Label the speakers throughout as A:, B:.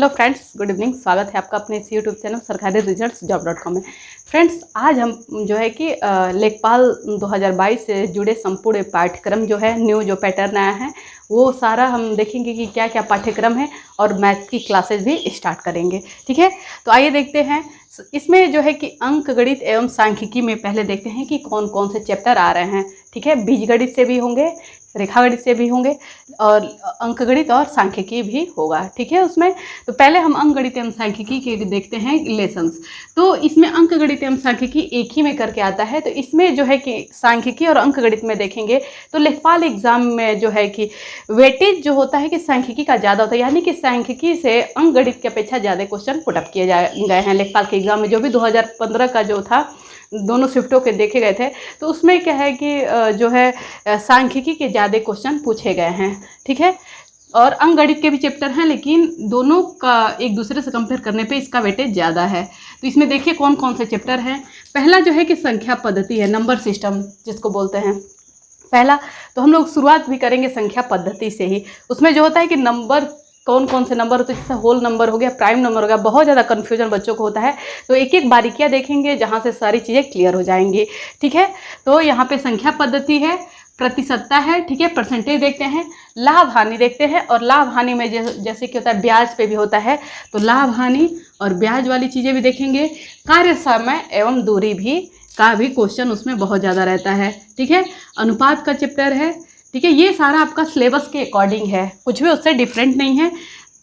A: Hello friends, good evening. स्वागत है आपका अपने इस यूट्यूब चैनल सरकारी रिजल्ट्स जॉब.com में। फ्रेंड्स, आज हम जो है कि लेखपाल 2022 से जुड़े संपूर्ण पाठ्यक्रम जो है, न्यू जो पैटर्न आया है वो सारा हम देखेंगे कि क्या क्या पाठ्यक्रम है और मैथ की क्लासेस भी स्टार्ट करेंगे। ठीक है, तो आइए देखते हैं। इसमें जो है कि अंक गणित एवं सांख्यिकी में पहले देखते हैं कि कौन कौन से चैप्टर आ रहे हैं। ठीक है, बीज गणित से भी होंगे, रेखा गणित से भी होंगे और अंक गणित और सांख्यिकी भी होगा। ठीक है, उसमें तो पहले हम अंक गणित एवं सांख्यिकी के देखते हैं लेसन्स। तो इसमें अंक गणित एवं सांख्यिकी एक ही में करके आता है। तो इसमें जो है कि सांख्यिकी और अंक गणित में देखेंगे तो लेखपाल एग्जाम में जो है कि वेटेज जो होता है कि सांख्यिकी का ज़्यादा होता है, यानी कि सांख्यिकी से अंक गणित की अपेक्षा ज़्यादा क्वेश्चन पुटअप किए गए हैं लेखपाल के एग्जाम में। जो भी 2015 का जो था, दोनों शिफ्टों के देखे गए थे, तो उसमें क्या है कि जो है सांख्यिकी के ज़्यादा क्वेश्चन पूछे गए हैं। ठीक है, और अंक गणित के भी चैप्टर हैं, लेकिन दोनों का एक दूसरे से कंपेयर करने पे इसका वेटेज ज़्यादा है। तो इसमें देखिए कौन कौन से चैप्टर हैं। पहला जो है कि संख्या पद्धति है, नंबर सिस्टम जिसको बोलते हैं पहला। तो हम लोग शुरुआत भी करेंगे संख्या पद्धति से ही। उसमें जो होता है कि नंबर कौन कौन से नंबर होते हैं, जैसे होल नंबर हो गया, प्राइम नंबर हो गया, बहुत ज़्यादा कन्फ्यूजन बच्चों को होता है। तो एक एक बारीकियाँ देखेंगे जहाँ से सारी चीज़ें क्लियर हो जाएंगी। ठीक है, तो यहाँ पे संख्या पद्धति है, प्रतिशतता है। ठीक है, परसेंटेज देखते हैं, लाभ हानि देखते हैं, और लाभ हानि में जैसे कि होता है ब्याज पे भी होता है, तो लाभ हानि और ब्याज वाली चीज़ें भी देखेंगे। कार्य समय एवं दूरी भी का भी क्वेश्चन उसमें बहुत ज़्यादा रहता है। ठीक है, अनुपात का चैप्टर है। ठीक है, ये सारा आपका सिलेबस के अकॉर्डिंग है, कुछ भी उससे डिफरेंट नहीं है।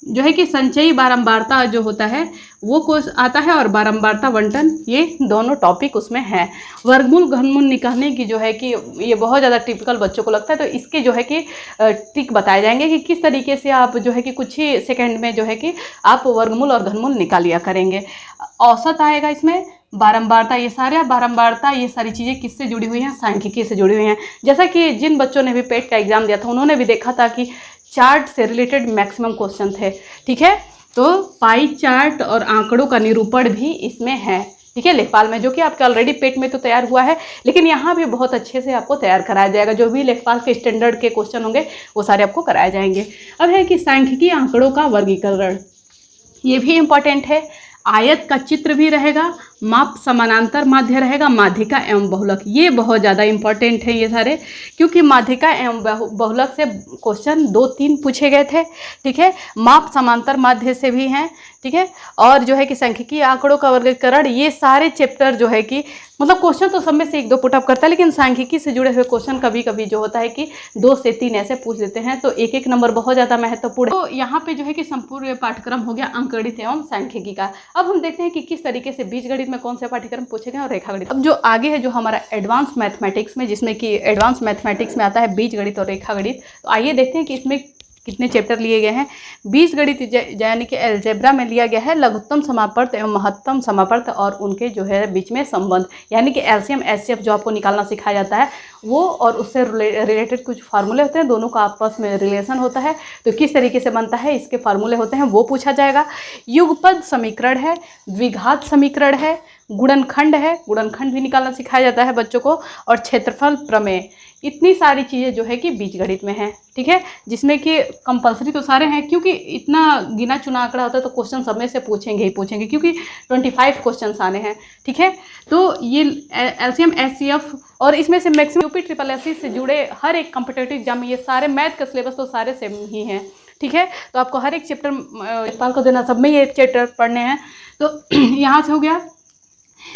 A: जो है कि संचयी बारंबारता जो होता है वो कोर्स आता है, और बारंबारता बंटन, ये दोनों टॉपिक उसमें है। वर्गमूल घनमूल निकालने की जो है कि ये बहुत ज़्यादा टिपिकल बच्चों को लगता है, तो इसके जो है कि ट्रिक बताए जाएंगे कि किस तरीके से आप जो है कि कुछ ही सेकंड में जो है कि आप वर्गमूल और घनमूल निकाल लिया करेंगे। औसत आएगा इसमें, बारंबारता, ये सारे बारंबारता, ये सारी चीज़ें किससे जुड़ी हुई हैं, सांख्यिकी से जुड़ी हुई हैं। जैसा कि जिन बच्चों ने भी पेट का एग्जाम दिया था उन्होंने भी देखा था कि चार्ट से रिलेटेड मैक्सिमम क्वेश्चन थे। ठीक है, तो पाई चार्ट और आंकड़ों का निरूपण भी इसमें है। ठीक है, लेखपाल में, जो कि आपके ऑलरेडी पेट में तो तैयार हुआ है, लेकिन यहाँ भी बहुत अच्छे से आपको तैयार कराया जाएगा। जो भी लेखपाल के स्टैंडर्ड के क्वेश्चन होंगे वो सारे आपको कराए जाएंगे। अब है कि सांख्यिकी आंकड़ों का वर्गीकरण, ये भी इम्पॉर्टेंट है। आयत का चित्र भी रहेगा, माप समानांतर माध्य रहेगा, माध्यिका एवं बहुलक, ये बहुत ज़्यादा इम्पॉर्टेंट है ये सारे, क्योंकि माध्यिका एवं बहुलक से क्वेश्चन 2-3 पूछे गए थे। ठीक है, माप समांतर माध्य से भी हैं। ठीक है, और जो है कि सांख्यिकी आंकड़ों का वर्गीकरण, ये सारे चैप्टर जो है कि मतलब क्वेश्चन तो सब में से 1-2 पुटअप करता है, लेकिन सांख्यिकी से जुड़े हुए क्वेश्चन कभी कभी जो होता है कि 2 से 3 ऐसे पूछ देते हैं, तो एक एक नंबर बहुत ज़्यादा महत्वपूर्ण है। तो यहाँ पे जो है कि संपूर्ण पाठ्यक्रम हो गया अंक गणित एवं सांख्यिकी का। अब हम देखते हैं कि किस तरीके से बीज गणित में कौन से पाठ्यक्रम पूछे गए और रेखा गणित। अब जो आगे है, जो हमारा एडवांस मैथमेटिक्स में, जिसमें कि एडवांस मैथमेटिक्स में आता है बीज गणित और रेखा गणित। तो आइए देखते हैं कि इसमें कितने चैप्टर लिए गए हैं। बीज गणित यानी कि अलजेब्रा में लिया गया है लघुत्तम समापर्त एवं महत्तम समापर्त और उनके जो है बीच में संबंध, यानी कि एलसीएम एचसीएफ जो आपको निकालना सिखाया जाता है वो, और उससे रिलेटेड कुछ फार्मूले होते हैं, दोनों का आपस में रिलेशन होता है, तो किस तरीके से बनता है, इसके फार्मूले होते हैं, वो पूछा जाएगा। युगपद समीकरण है, द्विघात समीकरण है, गुणनखंड है, गुणनखंड भी निकालना सिखाया जाता है बच्चों को, और क्षेत्रफल प्रमेय। इतनी सारी चीज़ें जो है कि बीजगणित में है। ठीक है, जिसमें कि कंपलसरी तो सारे हैं, क्योंकि इतना गिना चुना आंकड़ा होता है तो क्वेश्चन सब में से पूछेंगे ही पूछेंगे, क्योंकि 25 क्वेश्चन आने हैं। ठीक है, तो ये एलसीएम एचसीएफ, और इसमें से मैक्सिमम यूपी ट्रिपल एससी से जुड़े हर एक कॉम्पिटेटिव एग्जाम में ये सारे मैथ का सिलेबस तो सारे सेम ही हैं। ठीक है, तो आपको हर एक चैप्टर लेखपाल को देना, सब में ये चैप्टर पढ़ने हैं। तो यहाँ से हो गया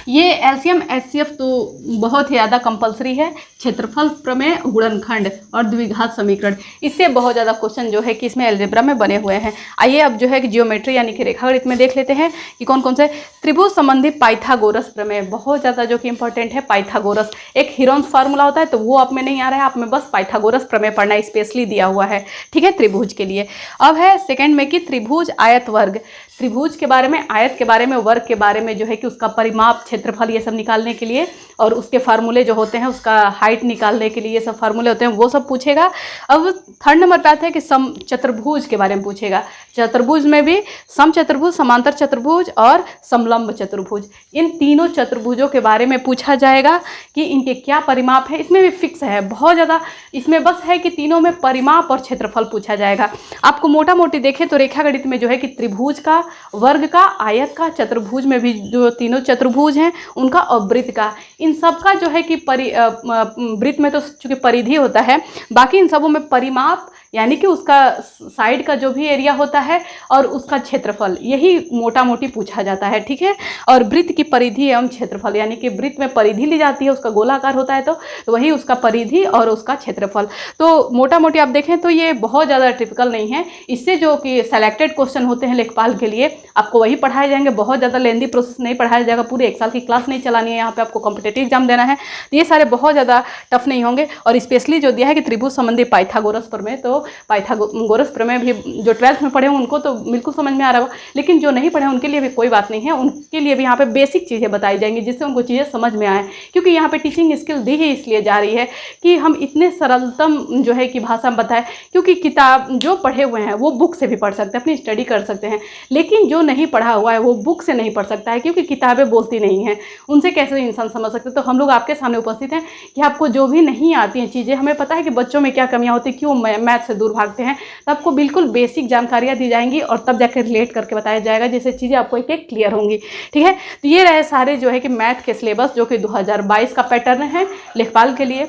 A: ये एलसीएम एचसीएफ, तो बहुत ही ज़्यादा कंपलसरी है। क्षेत्रफल प्रमेय, गुणनखंड और द्विघात समीकरण, इससे बहुत ज़्यादा क्वेश्चन जो है कि इसमें अलजेब्रा में बने हुए हैं। आइए अब जो है कि जियोमेट्री यानी कि रेखागणित में देख लेते हैं कि कौन कौन से। त्रिभुज संबंधी पाइथागोरस प्रमेय, बहुत ज़्यादा जो कि इंपॉर्टेंट है। पाइथागोरस एक हीरोन्स फार्मूला होता है, तो वो आप में नहीं आ रहा है, आप में बस पाइथागोरस प्रमेय पढ़ना स्पेशली दिया हुआ है। ठीक है, त्रिभुज के लिए। अब है सेकेंड में कि त्रिभुज आयत वर्ग, त्रिभुज के बारे में, आयत के बारे में, वर्ग के बारे में जो है कि उसका परिमाप परिमाप, क्षेत्रफल, ये सब निकालने के लिए, और उसके फार्मूले जो होते हैं, उसका हाइट निकालने के लिए ये सब फार्मूले होते हैं, वो सब पूछेगा। अब थर्ड नंबर पे आता है कि सम चतुर्भुज के बारे में पूछेगा। चतुर्भुज में भी समचतुर्भुज, समांतर चतुर्भुज और समलंब चतुर्भुज, इन तीनों चतुर्भुजों के बारे में पूछा जाएगा कि इनके क्या परिमाप है। इसमें भी फिक्स है बहुत ज़्यादा, इसमें बस है कि तीनों में परिमाप और क्षेत्रफल पूछा जाएगा। आपको मोटा मोटी देखें तो रेखागणित में जो है कि त्रिभुज का, वर्ग का, आयत का, चतुर्भुज में भी जो तीनों चतुर्भुज हैं उनका, और वृत्त का, इन सब का जो है कि वृत्त में तो चूंकि परिधि होता है, बाकी इन सबों में परिमाप यानी कि उसका साइड का जो भी एरिया होता है और उसका क्षेत्रफल, यही मोटा मोटी पूछा जाता है, ठीक है। और वृत्त की परिधि एवं क्षेत्रफल, यानी कि वृत्त में परिधि ली जाती है, उसका गोलाकार होता है तो वही उसका परिधि और उसका क्षेत्रफल। तो मोटा मोटी आप देखें तो ये बहुत ज़्यादा टिपिकल नहीं है। इससे जो कि सेलेक्टेड क्वेश्चन होते हैं लेखपाल के लिए, आपको वही पढ़ाए जाएंगे, बहुत ज़्यादा लेंदी प्रोसेस नहीं पढ़ाया जाएगा, पूरे 1 साल की क्लास नहीं चलानी है, यहाँ पे आपको कॉम्पिटेटिव एग्जाम देना है, तो ये सारे बहुत ज़्यादा टफ नहीं होंगे। और स्पेशली जो दिया है कि त्रिभुज संबंधी पाइथागोरस प्रमेय, तो पाइथागोरस प्रमेय भी जो 12th में पढ़े हैं उनको तो बिल्कुल समझ में आ रहा होगा, लेकिन जो नहीं पढ़े उनके लिए भी कोई बात नहीं है, उनके लिए भी यहाँ पे बेसिक चीज़ें बताई जाएंगी जिससे उनको चीज़ें समझ में आए। क्योंकि यहाँ पे टीचिंग स्किल दी ही इसलिए जा रही है कि हम इतने सरलतम जो है कि भाषा में बताएं, क्योंकि किताब जो पढ़े हुए हैं वो बुक से भी पढ़ सकते हैं, अपनी स्टडी कर सकते हैं, लेकिन जो नहीं पढ़ा हुआ है वो बुक से नहीं पढ़ सकता है, क्योंकि किताबें बोलती नहीं हैं, उनसे कैसे इंसान समझ सकते। तो हम लोग आपके सामने उपस्थित हैं कि आपको जो भी नहीं आती हैं चीज़ें, हमें पता है कि बच्चों में क्या कमियाँ होती हैं, क्यों मैथ से दूर भागते हैं, तो आपको बिल्कुल बेसिक जानकारियाँ दी जाएंगी और तब जाकर रिलेट करके बताया जाएगा, जिससे चीज़ें आपको एक एक क्लियर होंगी, ठीक है। तो ये रहे सारे जो है कि मैथ के सिलेबस, जो कि 2022 का पैटर्न है लेखपाल के लिए।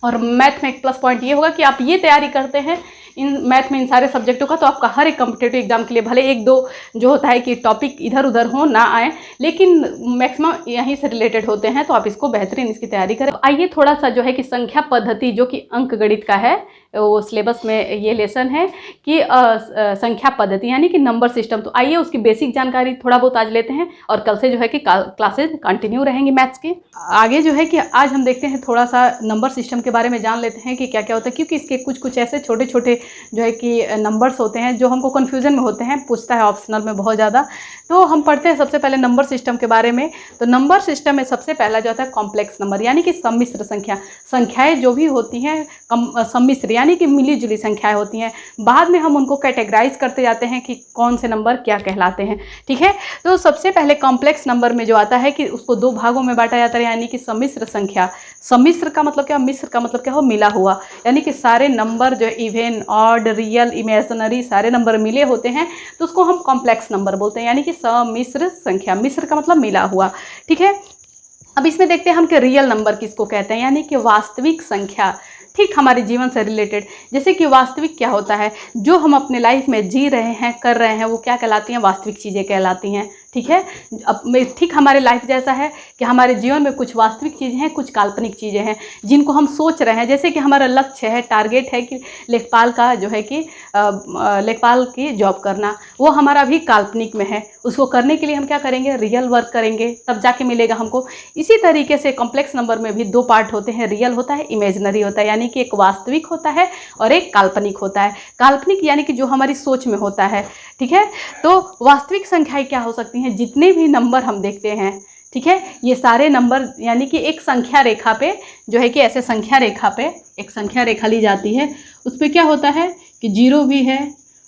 A: और मैथ में एक प्लस पॉइंट ये होगा कि आप ये तैयारी करते हैं इन मैथ में इन सारे सब्जेक्टों का, तो आपका हर एक कॉम्पिटेटिव एग्जाम के लिए भले 1-2 जो होता है कि टॉपिक इधर उधर हो ना आए, लेकिन मैक्सिमम यहीं से रिलेटेड होते हैं, तो आप इसको बेहतरीन इसकी तैयारी करें। आइए थोड़ा सा जो है कि संख्या पद्धति, जो कि अंक गणित का है, वो सिलेबस में ये लेसन है कि संख्या पद्धति यानी कि नंबर सिस्टम। तो आइए उसकी बेसिक जानकारी थोड़ा बहुत आज लेते हैं, और कल से जो है कि क्लासेज कंटिन्यू रहेंगी मैथ्स की। आगे जो है कि आज हम देखते हैं थोड़ा सा नंबर सिस्टम के बारे में जान लेते हैं कि क्या क्या होता है, क्योंकि इसके कुछ ऐसे छोटे छोटे जो है कि नंबर्स होते हैं जो हमको कन्फ्यूजन में होते हैं, पूछता है ऑप्शनल में बहुत ज़्यादा। तो हम पढ़ते हैं सबसे पहले नंबर सिस्टम के बारे में। तो नंबर सिस्टम में सबसे पहला जो होता है कॉम्प्लेक्स नंबर, यानी कि सम्मिश्र संख्या। संख्याएं जो भी होती हैं सम्मिश्र यानी कि मिली जुली संख्याएं होती हैं, बाद में हम उनको कैटेगराइज करते जाते हैं कि कौन से नंबर क्या कहलाते हैं, ठीक है। तो सबसे पहले कॉम्प्लेक्स नंबर में जो आता है कि उसको 2 भागों में बांटा जाता है, यानी कि सम्मिश्र संख्या। सम्मिश्र का मतलब क्या, मिश्र का मतलब क्या हो, मिला हुआ, यानी कि सारे नंबर जो इवन, ऑड, रियल, इमेजिनरी सारे नंबर मिले होते हैं, तो उसको हम कॉम्प्लेक्स नंबर बोलते हैं, यानी कि सम्मिश्र संख्या। मिश्र का मतलब मिला हुआ, ठीक है। अब इसमें देखते हैं हम कि रियल नंबर किसको कहते हैं, यानी कि वास्तविक संख्या, ठीक हमारे जीवन से रिलेटेड। जैसे कि वास्तविक क्या होता है, जो हम अपने लाइफ में जी रहे हैं, कर रहे हैं, वो क्या कहलाती हैं, वास्तविक चीज़ें कहलाती हैं, ठीक है। अब ठीक हमारे लाइफ जैसा है कि हमारे जीवन में कुछ वास्तविक चीज़ें हैं, कुछ काल्पनिक चीज़ें हैं जिनको हम सोच रहे हैं। जैसे कि हमारा लक्ष्य है, टारगेट है कि लेखपाल का जो है कि लेखपाल की जॉब करना, वो हमारा भी काल्पनिक में है। उसको करने के लिए हम क्या करेंगे, रियल वर्क करेंगे, तब जाके मिलेगा हमको। इसी तरीके से कॉम्प्लेक्स नंबर में भी 2 पार्ट होते हैं, रियल होता है, इमेजिनरी होता है, यानी कि एक वास्तविक होता है और एक काल्पनिक होता है। काल्पनिक यानी कि जो हमारी सोच में होता है, ठीक है। तो वास्तविक संख्याएं क्या हो सकती हैं, जितने भी नंबर हम देखते हैं, ठीक है, ये सारे नंबर यानी कि एक संख्या रेखा पे जो है कि ऐसे संख्या रेखा पे एक संख्या रेखा ली जाती है, उस पर क्या होता है कि 0 भी है,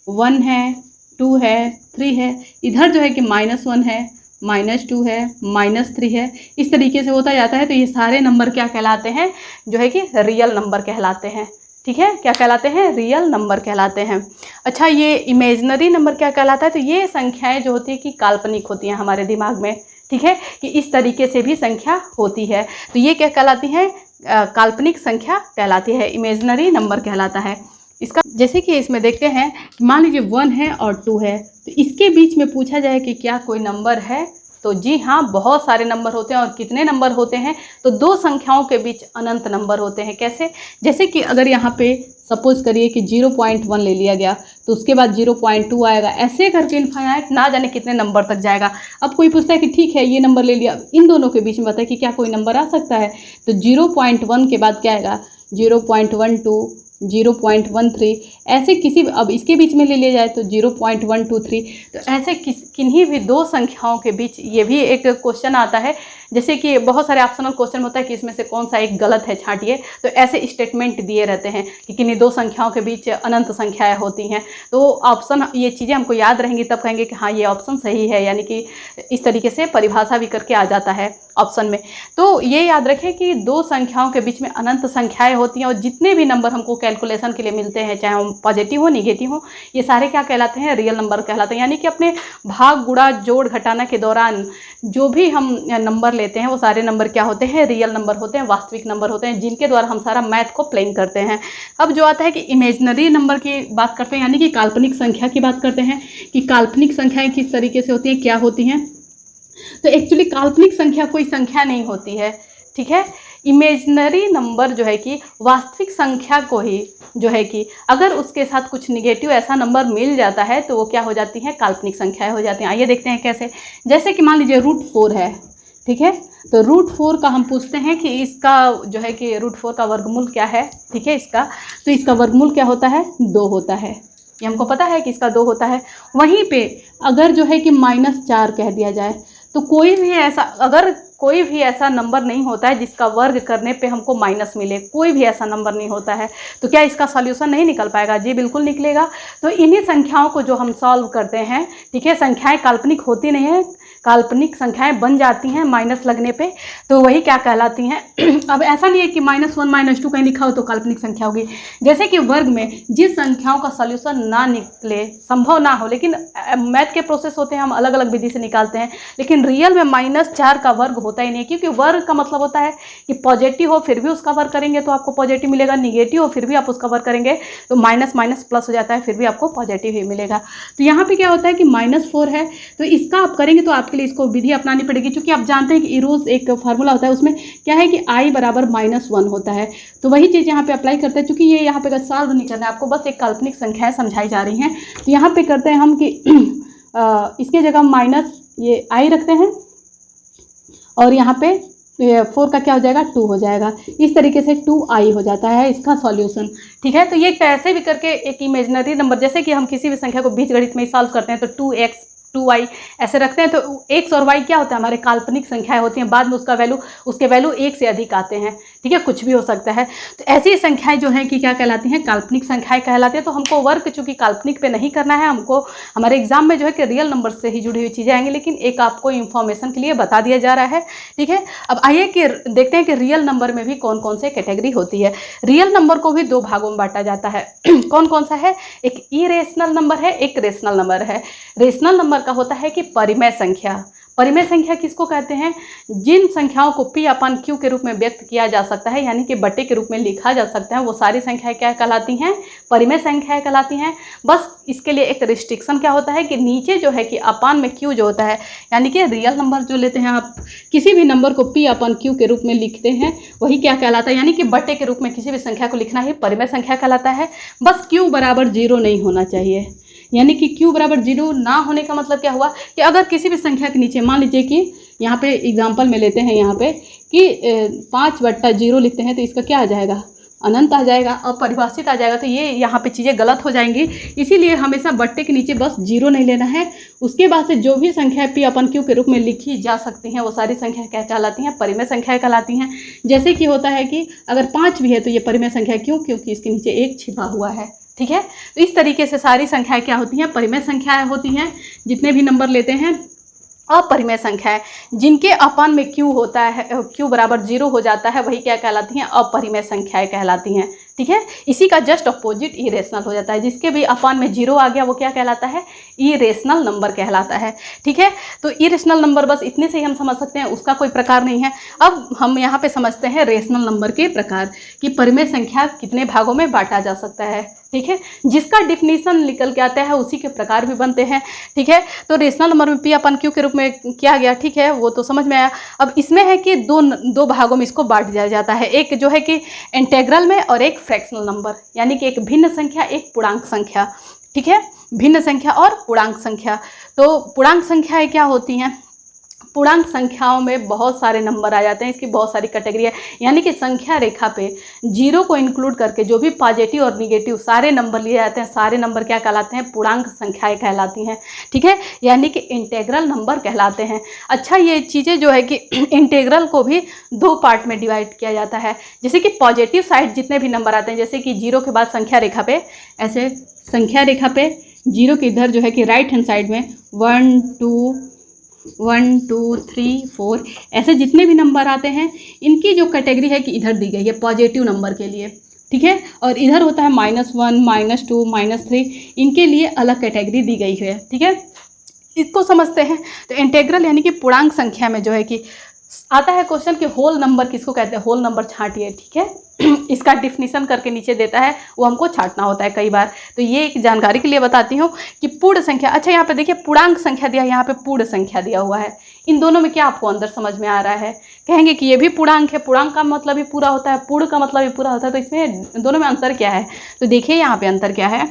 A: 1 है, 2 है, 3 है, इधर जो है कि -1 है, -2 है, -3 है, इस तरीके से होता जाता है। तो ये सारे नंबर क्या कहलाते हैं, जो है कि रियल नंबर कहलाते हैं, ठीक है। क्या कहलाते हैं, रियल नंबर कहलाते हैं। अच्छा, ये इमेजिनरी नंबर क्या कहलाता है, तो ये संख्याएं जो होती है कि काल्पनिक होती हैं हमारे दिमाग में, ठीक है, कि इस तरीके से भी संख्या होती है, तो ये क्या कहलाती हैं, काल्पनिक संख्या कहलाती है, इमेजिनरी नंबर कहलाता है इसका। जैसे कि इसमें देखते हैं, मान लीजिए 1 है और 2 है, तो इसके बीच में पूछा जाए कि क्या कोई नंबर है, तो जी हाँ, बहुत सारे नंबर होते हैं। और कितने नंबर होते हैं, तो 2 संख्याओं के बीच अनंत नंबर होते हैं। कैसे, जैसे कि अगर यहाँ पे सपोज करिए कि 0.1 ले लिया गया, तो उसके बाद 0.2 आएगा, ऐसे करके इनफाइनाइट ना जाने कितने नंबर तक जाएगा। अब कोई पूछता है कि ठीक है ये नंबर ले लिया, इन दोनों के बीच में बताए कि क्या कोई नंबर आ सकता है, तो 0.1 के बाद क्या आएगा, 0.12, 0.13, ऐसे किसी, अब इसके बीच में ले लिया जाए तो 0.123, तो ऐसे किन्हीं भी दो संख्याओं के बीच ये भी एक क्वेश्चन आता है। जैसे कि बहुत सारे ऑप्शनल क्वेश्चन होता है कि इसमें से कौन सा एक गलत है, छांटिए, तो ऐसे स्टेटमेंट दिए रहते हैं कि किन्हीं दो संख्याओं के बीच अनंत संख्याएं होती हैं। तो ऑप्शन, ये चीज़ें हमको याद रहेंगी तब कहेंगे कि हाँ ये ऑप्शन सही है, यानी कि इस तरीके से परिभाषा भी करके आ जाता है ऑप्शन में। तो ये याद रखें कि दो संख्याओं के बीच में अनंत संख्याएं होती हैं, और जितने भी नंबर हमको कैलकुलेशन के लिए मिलते हैं, चाहे वो पॉजिटिव हो निगेटिव हो, ये सारे क्या कहलाते हैं, रियल नंबर कहलाते हैं। यानी कि अपने भाग गुणा जोड़ घटाना के दौरान जो भी हम नंबर लेते हैं वो सारे नंबर क्या होते हैं, रियल नंबर होते हैं, वास्तविक नंबर होते हैं, जिनके द्वारा हम सारा मैथ को प्लेन करते हैं। अब जो आता है कि इमेजिनरी नंबर की बात करते हैं, यानी कि काल्पनिक संख्या की बात करते हैं कि काल्पनिक संख्याएं किस तरीके से होती हैं, क्या होती हैं। तो एक्चुअली काल्पनिक संख्या कोई संख्या नहीं होती है, ठीक है। इमेजिनरी नंबर जो है कि वास्तविक संख्या को ही जो है कि अगर उसके साथ कुछ निगेटिव ऐसा नंबर मिल जाता है तो वो क्या हो जाती है, काल्पनिक संख्याएं हो जाती हैं। आइए देखते हैं कैसे। जैसे कि मान लीजिए √4 है, ठीक है, तो √4 का हम पूछते हैं कि इसका जो है कि √4 का वर्गमूल क्या है, ठीक है, इसका, तो इसका वर्गमूल क्या होता है, 2 होता है, ये हमको पता है कि इसका 2 होता है। वहीं पे अगर जो है कि -4 कह दिया जाए, तो कोई भी ऐसा, अगर कोई भी ऐसा नंबर नहीं होता है जिसका वर्ग करने पे हमको माइनस मिले, कोई भी ऐसा नंबर नहीं होता है, तो क्या इसका सॉल्यूशन नहीं निकल पाएगा, जी बिल्कुल निकलेगा। तो इन्हीं संख्याओं को जो हम सॉल्व करते हैं, ठीक है, संख्याएं काल्पनिक होती नहीं है, काल्पनिक संख्याएं बन जाती हैं माइनस लगने पे, तो वही क्या कहलाती हैं। अब ऐसा नहीं है कि -1 -2 कहीं लिखा हो तो काल्पनिक संख्या होगी। जैसे कि वर्ग में जिस संख्याओं का सॉल्यूशन ना निकले, संभव ना हो, लेकिन मैथ के प्रोसेस होते हैं, हम अलग अलग विधि से निकालते हैं, लेकिन रियल में -4 का वर्ग होता ही नहीं, क्योंकि वर्ग का मतलब होता है कि पॉजिटिव हो फिर भी उसका वर्ग करेंगे तो आपको पॉजिटिव मिलेगा, निगेटिव हो फिर भी आप उसका वर्ग करेंगे तो माइनस माइनस प्लस हो जाता है, फिर भी आपको पॉजिटिव ही मिलेगा। तो यहाँ पे क्या होता है कि -4 है, तो इसका आप करेंगे तो आपके लिए इसको विधि अपनानी पड़ेगी, क्योंकि आप जानते हैं कि इरोज एक फार्मूला होता है, उसमें क्या है कि i बराबर -1 होता है। तो वही चीज़ यहाँ पे अप्लाई करते हैं, क्योंकि ये यहाँ पे सॉल्व नहीं करना है आपको, बस एक काल्पनिक संख्याएं समझाई जा रही हैं। तो यहाँ पे करते हैं हम कि इसके जगह माइनस ये i रखते हैं, और यहाँ पे 4 का क्या हो जाएगा, 2 हो जाएगा। इस तरीके से 2i हो जाता है इसका सॉल्यूशन, ठीक है। तो ये कैसे भी करके एक इमेजिनरी नंबर, जैसे कि हम किसी भी संख्या को बीजगणित में सॉल्व करते हैं तो 2x 2y ऐसे रखते हैं, तो x और y क्या होता है, हमारे काल्पनिक संख्याएं होती हैं, बाद में उसके वैल्यू 1 से अधिक आते हैं, ठीक है, कुछ भी हो सकता है। तो ऐसी संख्याएं जो हैं कि क्या कहलाती हैं, काल्पनिक संख्याएं कहलाती हैं। तो हमको वर्क चूंकि काल्पनिक पे नहीं करना है, हमको हमारे एग्जाम में जो है कि रियल नंबर से ही जुड़ी हुई चीज़ें आएंगी, लेकिन एक आपको इन्फॉर्मेशन के लिए बता दिया जा रहा है, ठीक है। अब आइए कि देखते हैं कि रियल नंबर में भी कौन कौन से कैटेगरी होती है। रियल नंबर को भी 2 भागों में बांटा जाता है। कौन कौन सा है, एक इरेशनल नंबर है, एक रेशनल नंबर है। रेशनल नंबर का होता है कि परिमेय संख्या। परिमेय संख्या किसको कहते हैं, जिन संख्याओं को P/Q के रूप में व्यक्त किया जा सकता है, यानी कि बटे के रूप में लिखा जा सकता है, वो सारी संख्याएं क्या कहलाती हैं, परिमेय संख्याएं कहलाती हैं। बस इसके लिए एक रिस्ट्रिक्शन क्या होता है कि नीचे जो है कि अपान में Q जो होता है, यानी कि रियल नंबर जो लेते हैं आप, किसी भी नंबर को P/Q के रूप में लिखते हैं, वही क्या कहलाता है, यानी कि बटे के रूप में किसी भी संख्या को लिखना ही परिमेय संख्या कहलाता है। बस Q बराबर 0 नहीं होना चाहिए, यानी कि Q बराबर 0 ना होने का मतलब क्या हुआ कि अगर किसी भी संख्या के नीचे, मान लीजिए कि यहाँ पे एग्जांपल में लेते हैं यहाँ पे कि 5/0 लिखते हैं, तो इसका क्या आ जाएगा, अनंत आ जाएगा, अपरिभाषित आ जाएगा। तो ये यहाँ पे चीज़ें गलत हो जाएंगी, इसीलिए हमेशा बट्टे के नीचे बस 0 नहीं लेना है। उसके बाद से जो भी संख्याएं P/Q के रूप में लिखी जा सकती हैं, वो सारी संख्याएं क्या कहलाती हैं, परिमेय संख्याएं कहलाती हैं। जैसे कि होता है कि अगर 5 भी है तो ये परिमेय संख्या, क्यों, क्योंकि इसके नीचे 1 छिपा हुआ है, ठीक है। तो इस तरीके से सारी संख्याएं क्या होती हैं, परिमेय संख्याएं होती हैं। जितने भी नंबर लेते हैं अपरिमेय संख्याएं, जिनके अपान में Q होता है, Q बराबर 0 हो जाता है, वही क्या कहलाती हैं, अपरिमेय संख्याएं कहलाती हैं, ठीक है। इसी का जस्ट अपोजिट इरेशनल हो जाता है, जिसके भी अपान में 0 आ गया वो क्या कहलाता है, इरेशनल नंबर कहलाता है, ठीक है। तो इरेशनल नंबर बस इतने से ही हम समझ सकते हैं, उसका कोई प्रकार नहीं है। अब हम यहाँ पे समझते हैं रेशनल नंबर के प्रकार, कि परिमेय संख्या कितने भागों में बांटा जा सकता है, ठीक है। जिसका डिफिनीशन निकल के आता है उसी के प्रकार भी बनते हैं, ठीक है। तो रेशनल नंबर में P/Q के रूप में किया गया, ठीक है, वो तो समझ में आया। अब इसमें है कि दो भागों में इसको बांट दिया जाता है, एक जो है कि इंटेग्रल में और एक फ्रैक्शनल नंबर, यानी कि एक भिन्न संख्या, एक पूर्णांक संख्या, ठीक है। भिन्न संख्या और पूर्णांक संख्या। तो पूर्णांक संख्याएं क्या होती हैं, पूर्णांक संख्याओं में बहुत सारे नंबर आ जाते हैं, इसकी बहुत सारी कैटेगरी है। यानी कि संख्या रेखा पे जीरो को इंक्लूड करके जो भी पॉजिटिव और निगेटिव सारे नंबर लिए जाते हैं, सारे नंबर क्या कहलाते हैं? पूर्णांक संख्याएं कहलाती हैं। ठीक है, यानी कि इंटेग्रल नंबर कहलाते हैं। अच्छा, ये चीज़ें जो है कि इंटेग्रल को भी दो पार्ट में डिवाइड किया जाता है। जैसे कि पॉजिटिव साइड जितने भी नंबर आते हैं, जैसे कि जीरो के बाद संख्या रेखा पे, ऐसे संख्या रेखा पे जीरो के इधर जो है कि राइट हैंड साइड में 1 2 3 4 ऐसे जितने भी नंबर आते हैं, इनकी जो कैटेगरी है कि इधर दी गई है पॉजिटिव नंबर के लिए। ठीक है, और इधर होता है -1 -2 -3, इनके लिए अलग कैटेगरी दी गई है। ठीक है, इसको समझते हैं। तो इंटेग्रल यानी कि पूर्णांक संख्या में जो है कि आता है क्वेश्चन कि होल नंबर किसको कहते हैं? होल नंबर छांटिए। ठीक है, इसका डिफिनीशन करके नीचे देता है, वो हमको छांटना होता है कई बार। तो ये एक जानकारी के लिए बताती हूँ कि पूर्ण संख्या। अच्छा, यहाँ पे देखिए पूर्णांक संख्या दिया, यहाँ पे पूर्ण संख्या दिया हुआ है। इन दोनों में क्या आपको अंदर समझ में आ रहा है? कहेंगे कि ये भी पूर्णांक है, पूर्णांक का मतलब भी पूरा होता है, पूर्ण का मतलब भी पूरा होता है। तो इसमें दोनों में अंतर क्या है? तो देखिए यहाँ पे अंतर क्या है,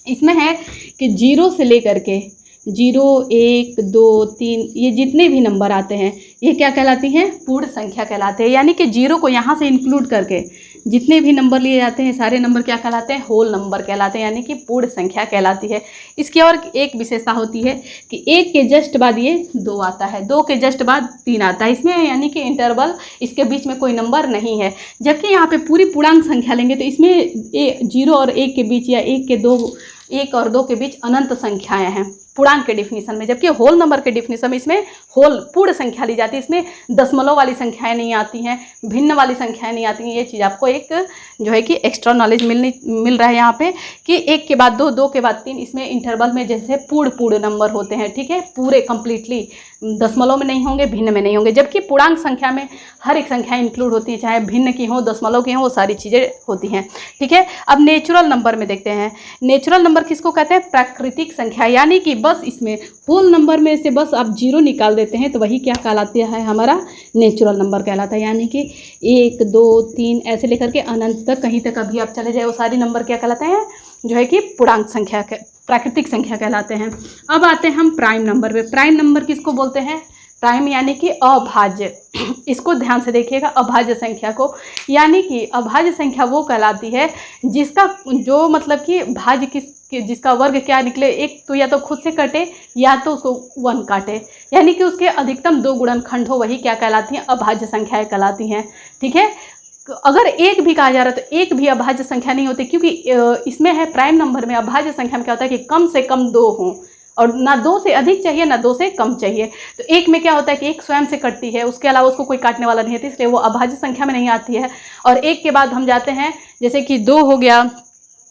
A: इसमें है कि जीरो से लेकर के 0 1 2 3 ये जितने भी नंबर आते हैं, ये क्या कहलाती हैं? पूर्ण संख्या कहलाते हैं। यानी कि जीरो को यहाँ से इंक्लूड करके जितने भी नंबर लिए जाते हैं, सारे नंबर क्या कहलाते हैं? होल नंबर कहलाते हैं, यानी कि पूर्ण संख्या कहलाती है। इसकी और एक विशेषता होती है कि 1 के जस्ट बाद ये 2 आता है, 2 के जस्ट बाद 3 आता है इसमें, यानी कि इंटरवल, इसके बीच में कोई नंबर नहीं है। जबकि यहाँ पे पूरी पूर्णांक संख्या लेंगे तो इसमें 0 और 1 के बीच या 1 और 2 के बीच अनंत संख्याएं हैं पूर्णांक के डिफिनीशन में। जबकि होल नंबर के डिफिनीशन में इसमें होल पूर्ण संख्या ली जाती है, इसमें दशमलव वाली संख्याएं नहीं आती हैं, भिन्न वाली संख्याएं नहीं आती हैं। ये चीज़ आपको एक जो है कि एक्स्ट्रा नॉलेज मिल रहा है यहाँ पे कि 1 के बाद 2, 2 के बाद 3, इसमें इंटरवल में जैसे पूर्ण नंबर होते हैं। ठीक है, पूरे कंप्लीटली दशमलव में नहीं होंगे, भिन्न में नहीं होंगे। जबकि पूर्णांक संख्या में हर एक संख्या इंक्लूड होती है, चाहे भिन्न की हो, दशमलव की हो, वो सारी चीज़ें होती हैं। ठीक है, अब नेचुरल नंबर में देखते हैं। नेचुरल नंबर किसको कहते हैं? प्राकृतिक संख्या। यानी कि बस इसमें होल नंबर में से बस आप 0 निकाल देते हैं तो वही क्या कहलाता है? हमारा नेचुरल नंबर कहलाता है। यानी कि 1 2 3 ऐसे लेकर के अनंत तक, कहीं तक अभी आप चले जाए, वो सारे नंबर क्या कहलाते हैं? जो है कि पूर्णांक संख्या, प्राकृतिक संख्या कहलाते हैं। अब आते हैं हम प्राइम नंबर पे। प्राइम नंबर किसको बोलते हैं? प्राइम यानी कि अभाज्य। इसको ध्यान से देखिएगा, अभाज्य संख्या को। यानी कि अभाज्य संख्या वो कहलाती है जिसका जो मतलब कि भाज्य जिसका वर्ग क्या निकले, एक तो या तो खुद से कटे या तो उसको 1 काटे, यानी कि उसके अधिकतम 2 गुणनखंड हो, वही क्या कहलाती हैं? अभाज्य संख्याएं कहलाती हैं। ठीक है, अगर एक भी कहा जा रहा है तो एक भी अभाज्य संख्या नहीं होती, क्योंकि इसमें है प्राइम नंबर में अभाज्य संख्या में क्या होता है कि कम से कम 2 हों, और ना 2 से अधिक चाहिए ना 2 से कम चाहिए। तो एक में क्या होता है कि एक स्वयं से कटती है, उसके अलावा उसको कोई काटने वाला नहीं है, इसलिए वो अभाज्य संख्या में नहीं आती है। और एक के बाद हम जाते हैं, जैसे कि 2 हो गया,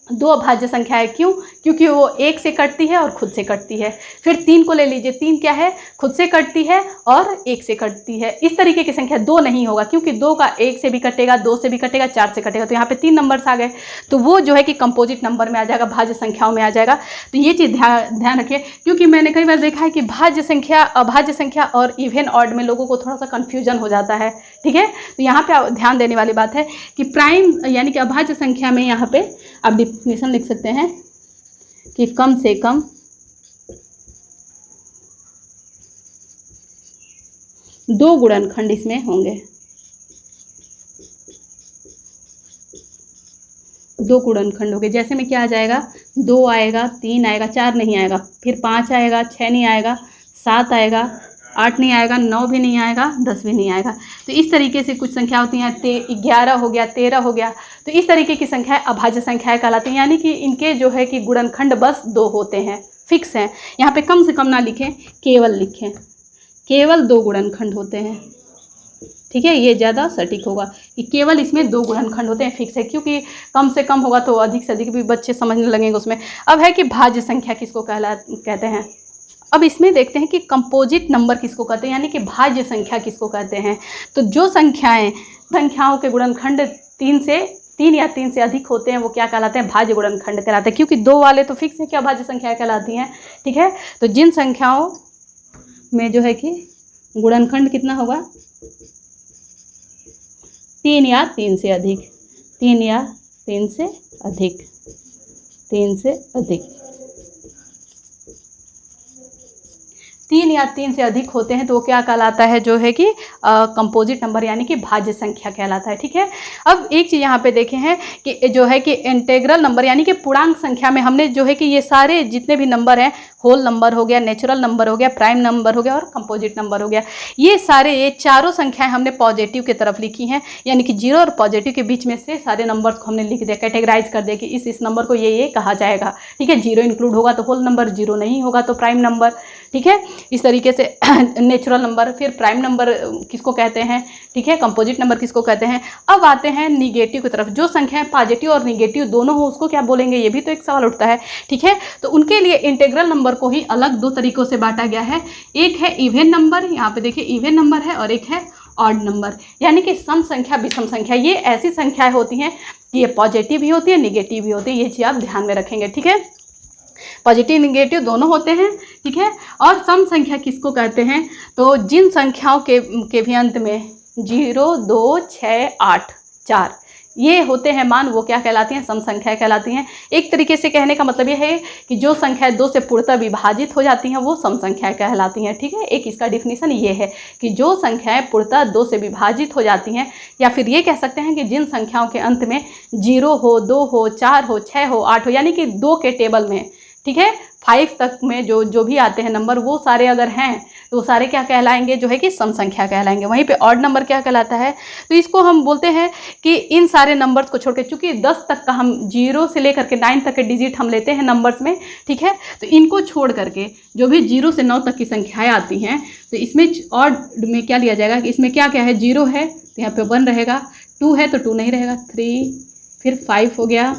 A: 2 अभाज्य संख्या है। क्यों? क्योंकि वो 1 से कटती है और खुद से कटती है। फिर 3 को ले लीजिए, 3 क्या है? खुद से कटती है और 1 से कटती है। इस तरीके की संख्या 2 नहीं होगा, क्योंकि 2 का 1 से भी कटेगा, 2 से भी कटेगा, 4 से कटेगा। तो यहाँ पे 3 नंबर्स आ गए, तो वो जो है कि कंपोजिट नंबर में आ जाएगा, भाज्य संख्याओं में आ जाएगा। तो ये चीज़ ध्यान रखिए, क्योंकि मैंने कई बार देखा है कि भाज्य संख्या, अभाज्य संख्या और इवन ऑड में लोगों को थोड़ा सा कन्फ्यूजन हो जाता है। ठीक है, तो यहाँ पे ध्यान देने वाली बात है कि प्राइम यानी कि अभाज्य संख्या में यहाँ पे आप डिफिनीशन लिख सकते हैं कि कम से कम 2 गुणनखंड इसमें होंगे, 2 गुणनखंड होंगे। जैसे में क्या आ जाएगा? 2 आएगा, 3 आएगा, 4 नहीं आएगा, फिर 5 आएगा, 6 नहीं आएगा, 7 आएगा, 8 नहीं आएगा, 9 भी नहीं आएगा, 10 भी नहीं आएगा। तो इस तरीके से कुछ संख्या होती हैं, 11 हो गया, 13 हो गया। तो इस तरीके की संख्याएं अभाज्य संख्याएं कहलाती हैं, यानी कि इनके जो है कि गुणनखंड बस 2 होते हैं, फिक्स हैं। यहाँ पे कम से कम ना लिखें, केवल लिखें, केवल 2 गुणनखंड होते हैं। ठीक है, ये ज़्यादा सटीक होगा कि केवल इसमें 2 गुणनखंड होते हैं, फिक्स है। क्योंकि कम से कम होगा तो अधिक से अधिक भी बच्चे समझने लगेंगे उसमें। अब है कि भाज्य संख्या किसको कहते हैं। अब इसमें देखते हैं कि कंपोजिट नंबर किसको कहते हैं, यानी कि भाज्य संख्या किसको कहते हैं। तो जो संख्याओं के गुणनखंड 3 या 3 से अधिक होते हैं, वो क्या कहलाते हैं? भाज्य गुणनखंड कहलाते हैं। क्योंकि 2 वाले तो फिक्स है कि अभाज्य संख्या कहलाती हैं। ठीक है, तो जिन संख्याओं में जो है कि गुणनखंड कितना होगा? 3 या 3 से अधिक, 3 या 3 से अधिक, 3 से अधिक, 3 या 3 से अधिक होते हैं तो वो क्या कहलाता है, जो है कि कंपोजिट नंबर यानी कि भाज्य संख्या कहलाता है। ठीक है, अब एक चीज़ यहाँ पे देखे हैं कि जो है कि इंटेग्रल नंबर यानी कि पूर्णांक संख्या में हमने जो है कि ये सारे जितने भी नंबर हैं, होल नंबर हो गया, नेचुरल नंबर हो गया, प्राइम नंबर हो गया और कंपोजिट नंबर हो गया, ये चारों संख्याएं हमने पॉजिटिव की तरफ लिखी हैं, यानी कि जीरो और पॉजिटिव के बीच में से सारे नंबर्स को हमने लिख दिया, कैटेगराइज कर दिया कि इस नंबर को ये कहा जाएगा। ठीक है, जीरो इंक्लूड होगा तो होल नंबर, जीरो नहीं होगा तो प्राइम नंबर। ठीक है, इस तरीके से नेचुरल नंबर, फिर प्राइम नंबर किसको कहते हैं, ठीक है, कंपोजिट नंबर किसको कहते हैं। अब आते हैं निगेटिव की तरफ, जो संख्याएं पॉजिटिव और निगेटिव दोनों हो उसको क्या बोलेंगे, ये भी तो एक सवाल उठता है। ठीक है, तो उनके लिए इंटीग्रल नंबर को ही अलग दो तरीकों से बांटा गया है। एक है इवन नंबर, यहाँ पे देखिए इवन नंबर है, और एक है ऑड नंबर, यानी कि सम संख्या विषम संख्या। ये ऐसी संख्याएं होती हैं कि ये पॉजिटिव भी होती है, निगेटिव भी होती है, ये चीज़ आप ध्यान में रखेंगे। ठीक है, पॉजिटिव निगेटिव दोनों होते हैं। ठीक है, और सम संख्या किसको कहते हैं, तो जिन संख्याओं के भी अंत में 0, 2, 6, 8, 4 ये होते हैं मान, वो क्या कहलाती हैं, सम संख्या कहलाती हैं। एक तरीके से कहने का मतलब ये है कि जो संख्याएं 2 से पूर्णतः विभाजित हो जाती हैं वो सम संख्याएं कहलाती हैं। ठीक है, एक इसका डिफिनीशन ये है कि जो संख्याएं पूर्णतः 2 से विभाजित हो जाती हैं, या फिर ये कह सकते हैं कि जिन संख्याओं के अंत में 0 हो, 2 हो, 4 हो, 6 हो, 8 हो, यानी कि 2 के टेबल में, ठीक है, 5 तक में जो भी आते हैं नंबर, वो सारे अगर हैं तो वो सारे क्या कहलाएंगे, जो है कि सम संख्या कहलाएंगे। वहीं पे ऑड नंबर क्या कहलाता है, तो इसको हम बोलते हैं कि इन सारे नंबर्स को छोड़ के, चूंकि 10 तक का हम 0 से लेकर के 9 तक के डिजिट हम लेते हैं नंबर्स में, ठीक है, तो इनको छोड़ करके जो भी 0 से 9 तक की संख्याएँ आती हैं, तो इसमें ऑड में क्या लिया जाएगा कि इसमें क्या क्या है, 0 है तो यहाँ पे 1 रहेगा, 2 है तो 2 नहीं रहेगा, 3, फिर 5 हो गया,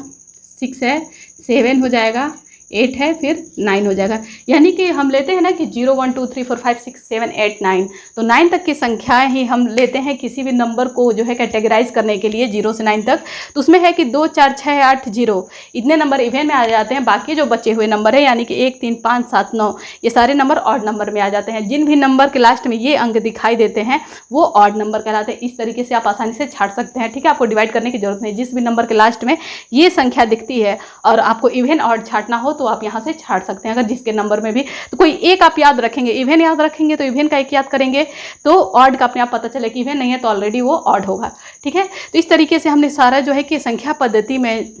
A: 6 है, 7 हो जाएगा, 8 है, फिर 9 हो जाएगा। यानी कि हम लेते हैं ना कि 0, 1, 2, 3, 4, 5, 6, 7, 8, 9, तो 9 तक की संख्याएं ही हम लेते हैं किसी भी नंबर को जो है कैटेगराइज करने के लिए 0 से 9 तक। तो उसमें है कि 2, 4, 6, 8, 0 इतने नंबर इवन में आ जाते हैं। बाकी जो बचे हुए नंबर है यानी कि 1, 3, 5, 7, 9 ये सारे नंबर ऑड नंबर में आ जाते हैं। जिन भी नंबर के लास्ट में ये अंक दिखाई देते हैं वो ऑड नंबर कहलाते हैं। इस तरीके से आप आसानी से छाट सकते हैं। ठीक है, आपको डिवाइड करने की जरूरत नहीं। जिस भी नंबर के लास्ट में ये संख्या दिखती है और आपको इवन ऑड छाटना हो तो आप यहाँ से छाट सकते हैं। अगर जिसके नंबर में भी तो कोई एक आप याद रखेंगे, इवन याद रखेंगे तो इवन का एक याद करेंगे तो ऑड का अपने आप पता चले कि इवन नहीं है तो ऑलरेडी वो ऑड होगा। ठीक है, तो इस तरीके से हमने सारा जो है कि संख्या पद्धति में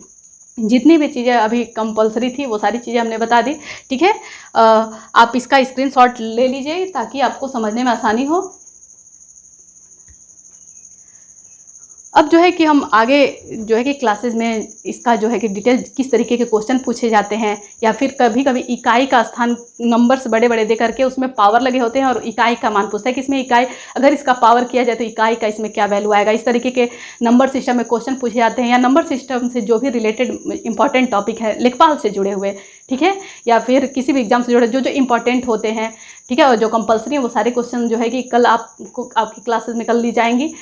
A: जितनी भी चीज़ें अभी कंपलसरी थी वो सारी चीज़ें हमने बता दी। ठीक है, आप इसका स्क्रीनशॉट ले लीजिए ताकि आपको समझने में आसानी हो। अब जो है कि हम आगे जो है कि क्लासेस में इसका जो है कि डिटेल किस तरीके के क्वेश्चन पूछे जाते हैं, या फिर कभी कभी इकाई का स्थान नंबर्स बड़े बड़े दे करके उसमें पावर लगे होते हैं और इकाई का मान पूछता है कि इसमें इकाई अगर इसका पावर किया जाए तो इकाई का इसमें क्या वैल्यू आएगा। इस तरीके के नंबर सिस्टम में क्वेश्चन पूछे जाते हैं, या नंबर सिस्टम से जो भी रिलेटेड इंपॉर्टेंट टॉपिक है लेखपाल से जुड़े हुए, ठीक है, या फिर किसी भी एग्जाम से जुड़े जो इंपॉर्टेंट होते हैं, ठीक है, और जो कंपलसरी है वो सारे क्वेश्चन जो है कि कल आपको आपकी क्लासेस में कल ली जाएंगी।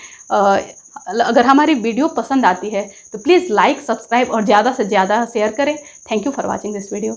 A: अगर हमारी वीडियो पसंद आती है तो प्लीज़ लाइक, सब्सक्राइब और ज़्यादा से ज़्यादा शेयर करें। Thank you for watching this video.